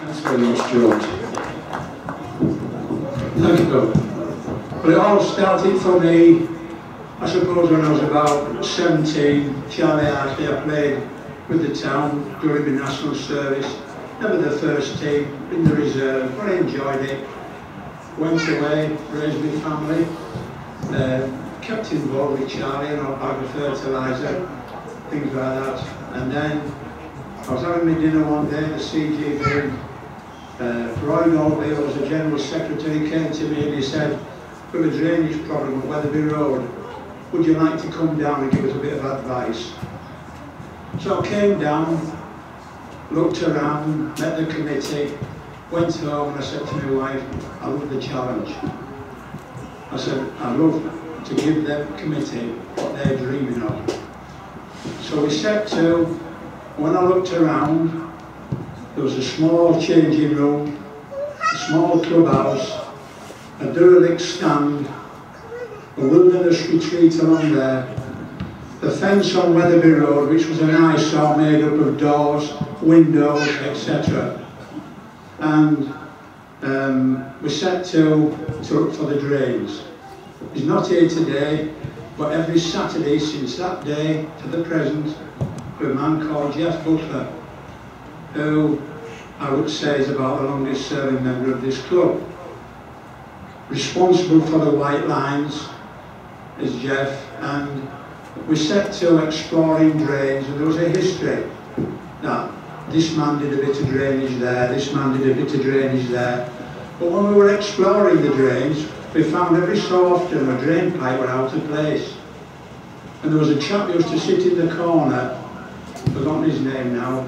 Thanks very much, George. Thank you, Bill. Well, it all started for me, I suppose, when I was about 17. Charlie Hartley, I played with the town during my national service. Never the first team, in the reserve, but I enjoyed it. Went away, raised my family, kept involved with Charlie and bag of fertiliser, things like that. And then I was having my dinner one day at the CGB. Roy Norby, who was the General Secretary, came to me and he said, "We've a drainage problem at Weatherby Road. Would you like to come down and give us a bit of advice?" So I came down, looked around, met the committee, went home and I said to my wife, "I love the challenge." I said, "I love to give the committee what they're dreaming of." So we set to, when I looked around, there was a small changing room, a small clubhouse, a derelict stand, a wilderness retreat along there, the fence on Weatherby Road, which was an eyesore made up of doors, windows, etc. And we set to look for the drains. He's not here today, but every Saturday since that day to the present, a man called Jeff Butler, who I would say is about the longest serving member of this club. Responsible for the white lines is Jeff, and we set to exploring drains, and there was a history that this man did a bit of drainage there, this man did a bit of drainage there. But when we were exploring the drains, we found every so often a drain pipe were out of place. And there was a chap who used to sit in the corner, I've forgotten his name now,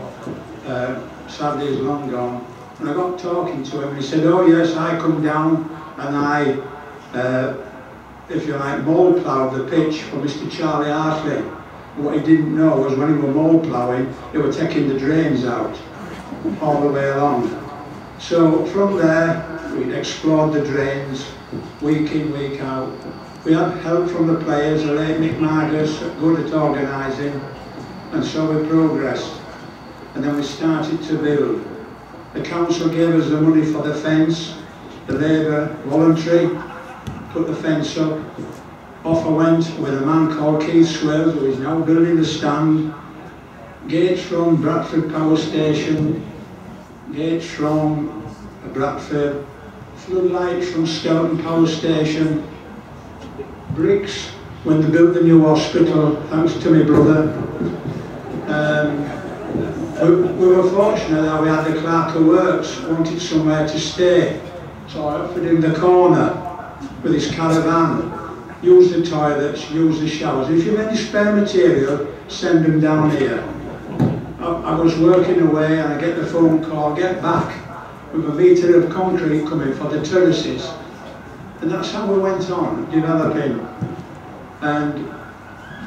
sadly he's long gone, and I got talking to him and he said, "Oh yes, I come down and I, if you like, mould ploughed the pitch for Mr. Charlie Hartley." What he didn't know was when he were mould ploughing, they were taking the drains out all the way along. So from there, we explored the drains week in, week out. We had help from the players, the late Mick Margus, good at organising, and so we progressed. And then we started to build. The council gave us the money for the fence, the labour voluntary, put the fence up. Off I went with a man called Keith Swales, who is now building the stand. Gates from Bradford Power Station, gates from Bradford, floodlights from Skelton Power Station, bricks when they built the new hospital, thanks to my brother. We were fortunate that we had the clerk of works, wanted somewhere to stay. So I offered him the corner with his caravan. Use the toilets, use the showers. If you have any spare material, send them down here. I was working away and I get the phone call, get back, with a metre of concrete coming for the terraces. And that's how we went on, developing. And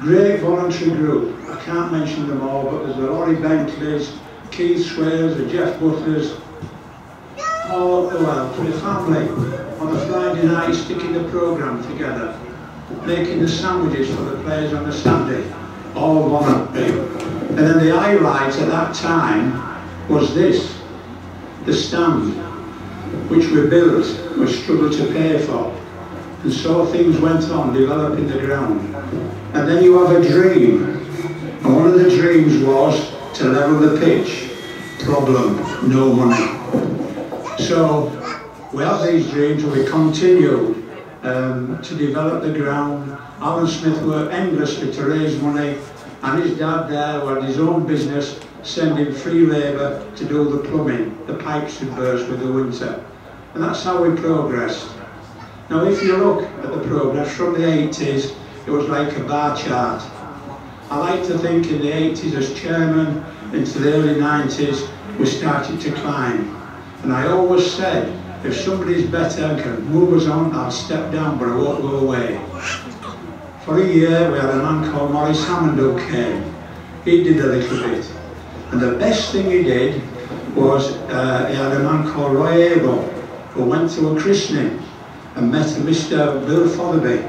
great voluntary group. I can't mention them all, but there's the Laurie Bentleys, Keith Swales, the Jeff Butlers, all the well, for the family. On a Friday night, sticking the programme together, making the sandwiches for the players on a Sunday, all voluntary. And then the highlight at that time was this, the stand, which we built, we struggled to pay for. And so things went on, developing the ground. And then you have a dream. And one of the dreams was to level the pitch. Problem, no money. So we had these dreams and we continued to develop the ground. Alan Smith worked endlessly to raise money, and his dad there, who had his own business, sending free labour to do the plumbing. The pipes would burst with the winter. And that's how we progressed. Now if you look at the progress from the 80s, it was like a bar chart. I like to think in the 80s as chairman, into the early 90s, we started to climb. And I always said, if somebody's better and can move us on, I'll step down, but I won't go away. For a year, we had a man called Maurice Hammond who came. He did a little bit. And the best thing he did was, he had a man called Roy Abel, who went to a christening and met a Mr. Bill Fotherby,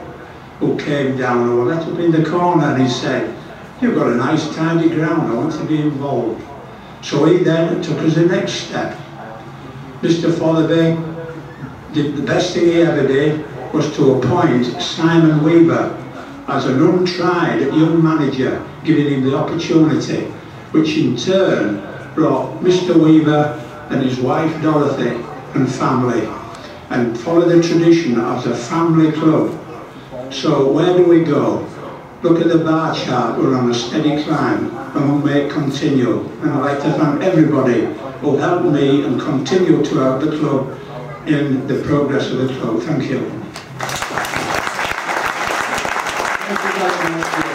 who came down, who let up in the corner, and he said, "You've got a nice tidy ground, I want to be involved." So he then took us the next step. Mr. Fotherby did the best thing he ever did was to appoint Simon Weaver as an untried young manager, giving him the opportunity, which in turn brought Mr. Weaver and his wife Dorothy and family, and followed the tradition as a family club. So where do we go? Look at the bar chart, we're on a steady climb, and we'll make continue. And I'd like to thank everybody who helped me and continue to help the club in the progress of the club. Thank you. Thank you very much.